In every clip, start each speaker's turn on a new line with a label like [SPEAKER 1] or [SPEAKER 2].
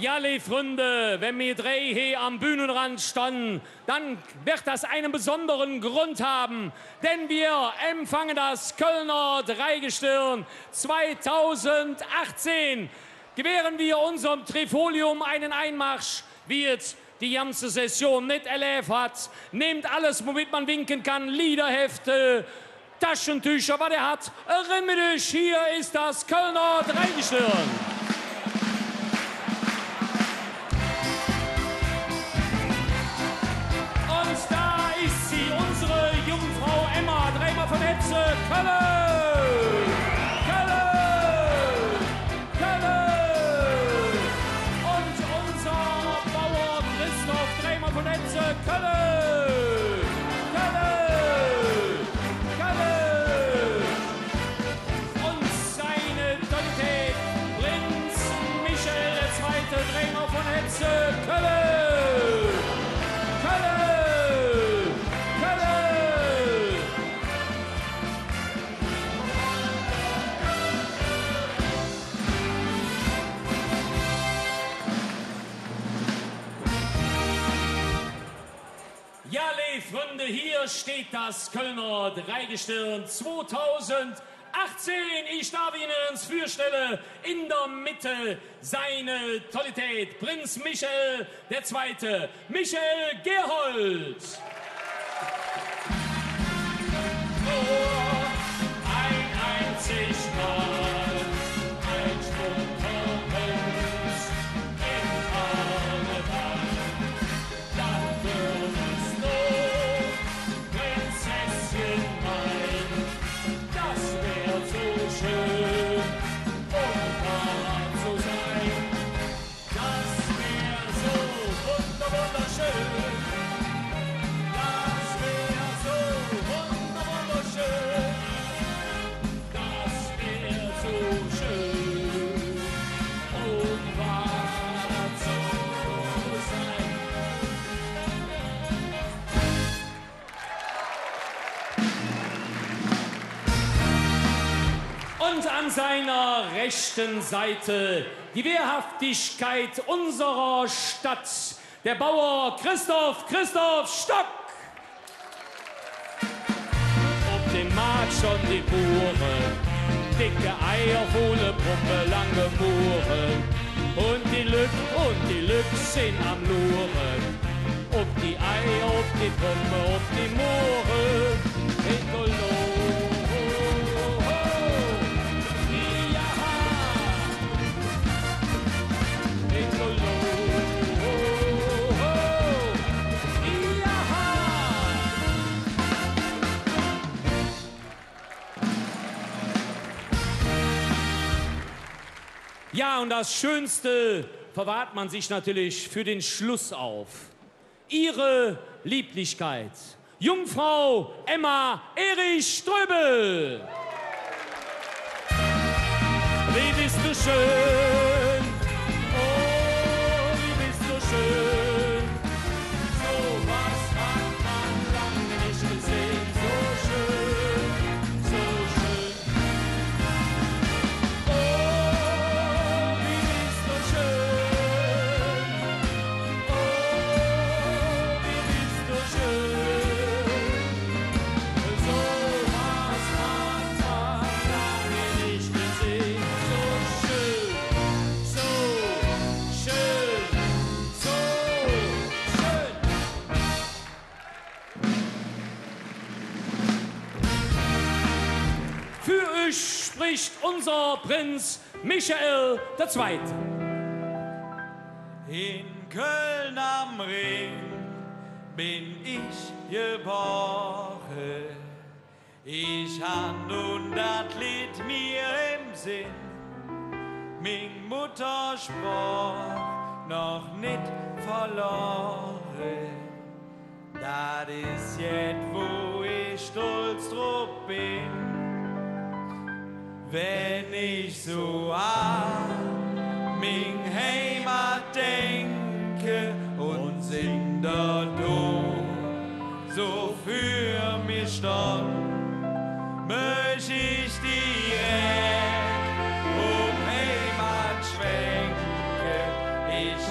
[SPEAKER 1] Ja, liebe Freunde, wenn wir drei hier am Bühnenrand standen, dann wird das einen besonderen Grund haben. Denn wir empfangen das Kölner Dreigestirn 2018. Gewähren wir unserem Trifolium einen Einmarsch, wie es die ganze Session nicht erlebt hat. Nehmt alles, womit man winken kann, Liederhefte, Taschentücher, was er hat. Erinnere dich, hier ist das Kölner Dreigestirn. Von Hetze, Köln! Köln! Köln! Und unser Bauer Christoph Dreimer von Hetze, Köln! Köln! Köln! Und seine Totalität, Prinz Michael II. Dreimer von Hetze, Köln! Freunde, hier steht das Kölner Dreigestirn 2018. Ich darf Ihnen ins Vorstellen, in der Mitte seine Totalität, Prinz Michael II., Michael Gerhold. Oh, ein einzig Mal, ein Sprung Körpers im Karneval, dann wird es noch Prinzesschen mein, das wär so schön, um wahr zu sein, das wär so wunderschön. Und an seiner rechten Seite die Wehrhaftigkeit unserer Stadt, der Bauer Christoph Stock. Auf dem Markt schon die Buren, dicke Eier, volle Pumpe, lange Muren. Und die Lück sind am Luren. Ob die Eier, ob die Pumpe, ob die Muren. Ja, und das Schönste verwahrt man sich natürlich für den Schluss auf. Ihre Lieblichkeit, Jungfrau Emma Erich Ströbel. Wie bist du schön, oh, wie bist du schön. So was hat man lange nicht gesehen, so schön, so schön. Oh, wie bist du schön, oh, wie bist du schön. So was hat man lange nicht gesehen. Für euch spricht unser Prinz Michael II.
[SPEAKER 2] In Köln am Ring bin ich geboren. Ich han nun dat Lied mir im Sinn. Min Mutter sprach noch nicht verloren. Dat is jet, wo ich stolz drauf bin. Wenn ich so an min Heimat denke und sing dort so für mich stand, möcht ich direkt Heimat schwenke. Ich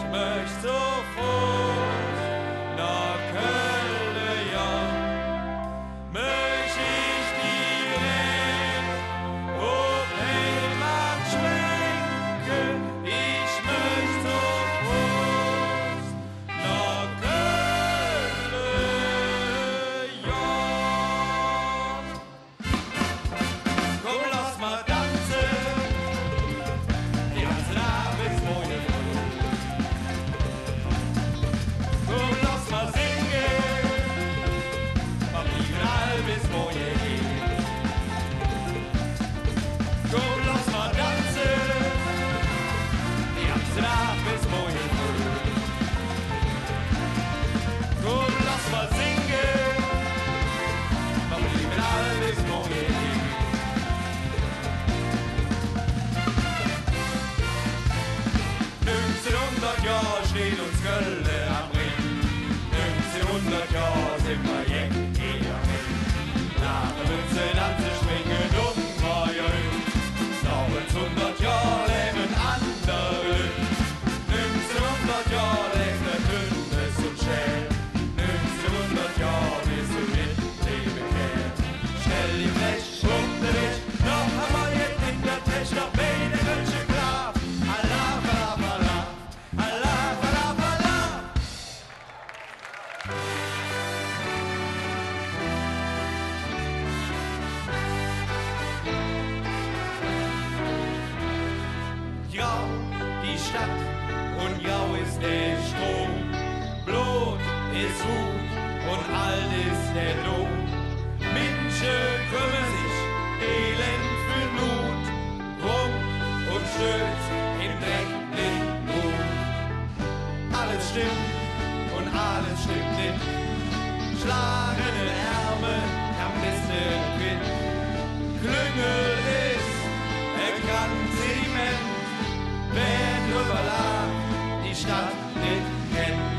[SPEAKER 2] Stadt und grau ist der Strom. Blut ist Wut und alt ist der Lohn. Menschen kümmern sich elend für Not. Rum und Schütz im Dreck liegt Not. Alles stimmt und alles stimmt nicht. Schlagende Ärmel am besten quitt. Klüngel ist erkrankt Zement. Wer drüber lag, die Stadt nicht kennt.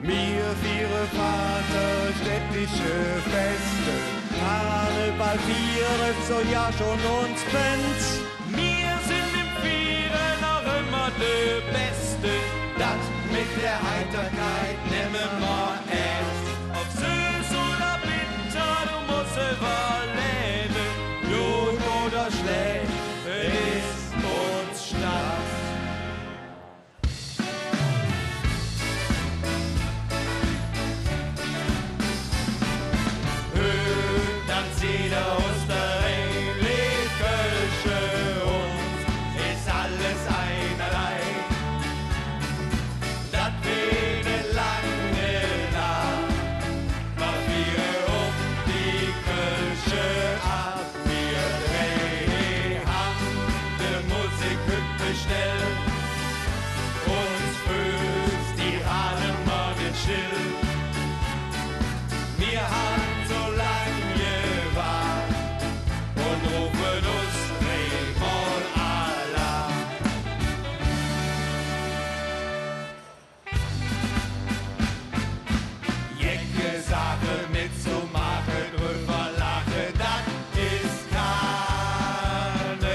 [SPEAKER 3] Wir viere vaterstädtische Feste, Karneval vieren so ja schon uns brennt.
[SPEAKER 2] Wir sind im Vieren noch immer de Beste. Das mit der Heiterkeit nehmen wir erst. Ob süß oder bitter, du musst überleben. Gut oder schlecht, ist uns Stadt. Jeder Osterei lebt Kölsche uns, ist alles einerlei. Das wäre lange nach, was wir die Kölsche ab. Wir drehen die Musik bestellt, uns fühlt die Hademer nicht still. Wir haben so lange und rufen uns Drehmoll Allah. Jecke Sache mitzumachen, drüber lache, das ist Karneval.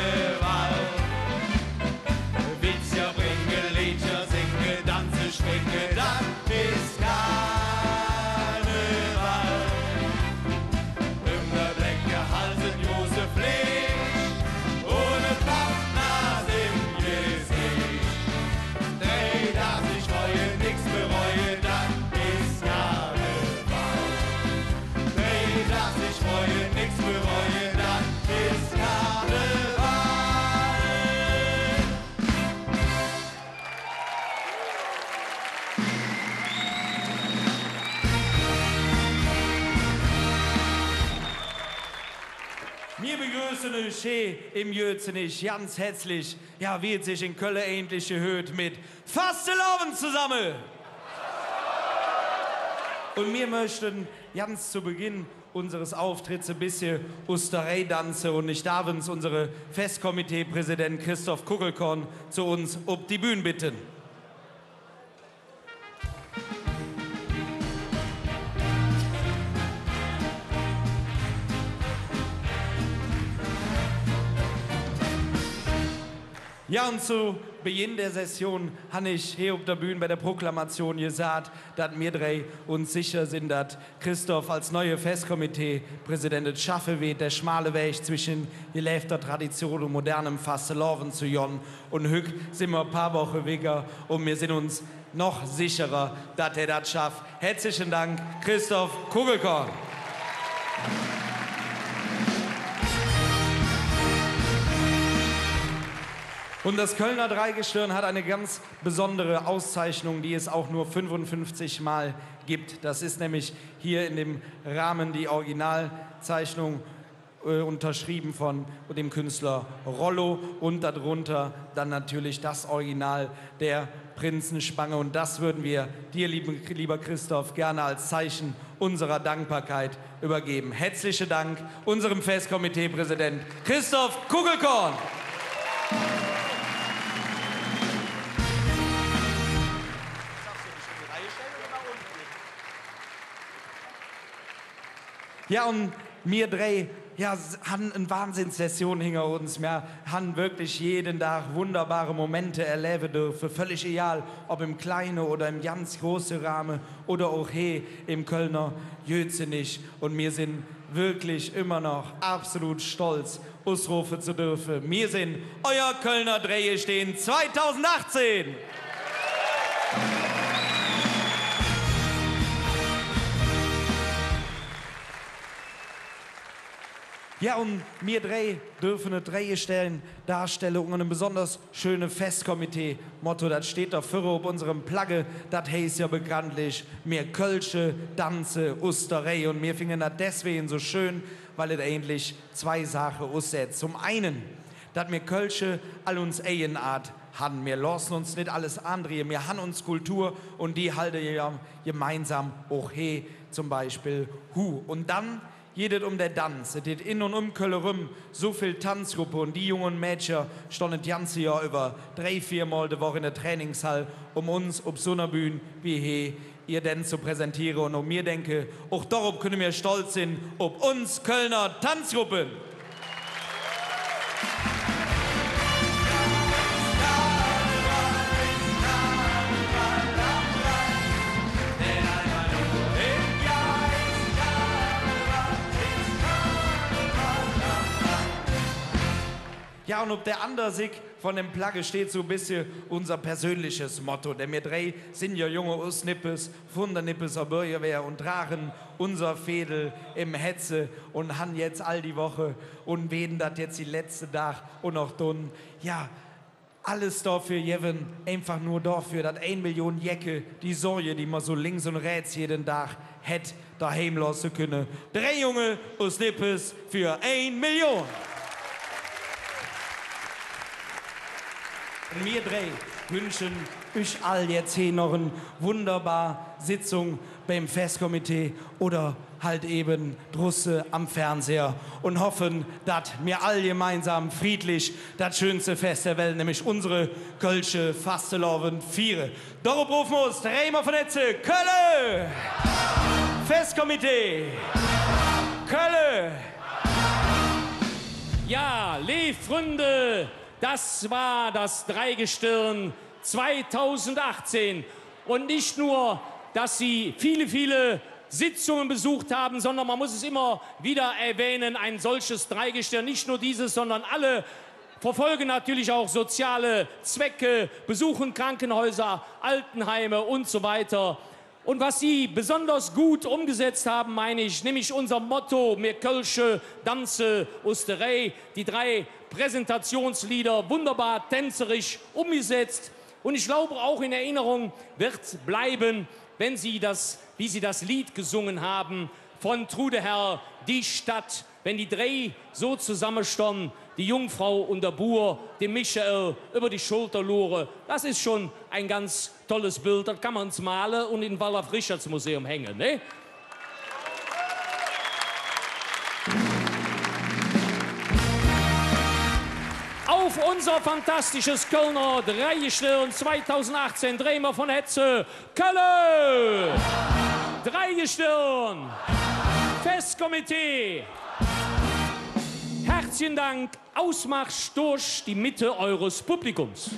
[SPEAKER 2] Witz ja bringe, Liedchen singe, Danze springe, das ist Karneval. Immer Blecke, Halsen, Josef Licht, ohne Pappnas im Gesicht. Dreh, dass ich freue, nix bereue, das ist Karneval. Dreh, dass ich freue, nix bereue, das ist Karneval. Wir begrüßen euch hier im Jötzenich ganz herzlich. Ja, wird sich in Köln endlich gehört mit Fastelavond zusammen. Und wir möchten ganz zu Beginn unseres Auftritts ein bisschen Osterei tanzen und ich darf uns unsere Festkomitee-Präsident Christoph Kugelkorn zu uns auf die Bühne bitten. Ja, und zu Beginn der Session habe ich hier auf der Bühne bei der Proklamation gesagt, dass wir drei uns sicher sind, dass Christoph als neue Festkomitee-Präsident schaffen wird, der schmale Weg zwischen gelebter Tradition und modernem Fastelavond zu jonnen. Und heute sind wir ein paar Wochen weg und wir sind uns noch sicherer, dass er das schafft. Herzlichen Dank, Christoph Kugelkorn. Und das Kölner Dreigestirn hat eine ganz besondere Auszeichnung, die es auch nur 55 Mal gibt. Das ist nämlich hier in dem Rahmen die Originalzeichnung unterschrieben von dem Künstler Rollo und darunter dann natürlich das Original der Prinzenspange. Und das würden wir dir, lieber Christoph, gerne als Zeichen unserer Dankbarkeit übergeben. Herzlichen Dank unserem Festkomitee-Präsident Christoph Kugelkorn. Ja, und wir drei haben eine Wahnsinnssession hinter uns. Wir haben wirklich jeden Tag wunderbare Momente erleben dürfen. Völlig egal, ob im kleinen oder im ganz großen Rahmen oder auch hier im Kölner Jötzenich. Und wir sind wirklich immer noch absolut stolz, ausrufen zu dürfen. Wir sind euer Kölner Dreigestirn 2018. Ja, und wir drei dürfen eine Dreierstellen darstellen und ein besonders schönes Festkomitee-Motto, das steht da vorne auf unserem Plagge, das heißt ja bekanntlich, mehr Kölsche, Danze, Osterei und wir finden das deswegen so schön, weil es eigentlich zwei Sachen aussetzt. Zum einen, dass wir Kölsche all uns Eigenart haben. Wir lassen uns nicht alles andrehen, wir haben uns Kultur und die halten ja gemeinsam auch he, zum Beispiel Hu. Und dann geht es um den Tanz. Es geht in und um Köln rum so viel Tanzgruppe und die jungen Mädchen standen das ganze Jahr über 3-4 Mal die Woche in der Trainingshalle, um uns auf so einer Bühne wie hier ihr denn zu präsentieren. Und um mir denke, auch darauf können wir stolz sein, auf uns Kölner Tanzgruppen. Ja, und auf der anderen Seite von dem Plagge steht so ein bisschen unser persönliches Motto. Denn wir drei sind ja junge Usnippes, von der Nippeser Bürgerwehr und tragen unser Fädel im Hetze und han jetzt all die Woche und weden das jetzt die letzte Tag und noch dun. Ja, alles dafür, Jeven, einfach nur dafür, dass 1 Million Jäcke die Sorge, die man so links und rechts jeden Tag hätt, daheim lassen können. 3 junge Usnippes für 1 Million. Wir drei wünschen euch all jetzt hier noch eine wunderbare Sitzung beim Festkomitee oder halt eben Drusse am Fernseher und hoffen, dass wir alle gemeinsam friedlich das schönste Fest der Welt, nämlich unsere Kölsche Fasteloven feiern. Darauf rufen wir uns dreimal von Netze, Köln! Festkomitee! Köln!
[SPEAKER 1] Ja, liebe Freunde, das war das Dreigestirn 2018. Und nicht nur, dass Sie viele, viele Sitzungen besucht haben, sondern man muss es immer wieder erwähnen, ein solches Dreigestirn, nicht nur dieses, sondern alle verfolgen natürlich auch soziale Zwecke, besuchen Krankenhäuser, Altenheime und so weiter. Und was Sie besonders gut umgesetzt haben, meine ich, nämlich unser Motto, mir Kölsche, Danze, Osterei, die 3 Präsentationslieder, wunderbar tänzerisch umgesetzt. Und ich glaube, auch in Erinnerung wird bleiben, wenn Sie das, wie Sie das Lied gesungen haben, von Trudeherr, die Stadt, wenn die 3 so zusammenstanden, die Jungfrau und der Bauer, dem Michael über die Schulter lure. Das ist schon ein ganz tolles Bild, das kann man uns malen und in Wallraf-Richards-Museum hängen, ne? Auf unser fantastisches Kölner Dreigestirn 2018 drehen wir von Hetze Köln! Dreigestirn! Festkomitee! Herzlichen Dank, Ausmarsch durch die Mitte eures Publikums.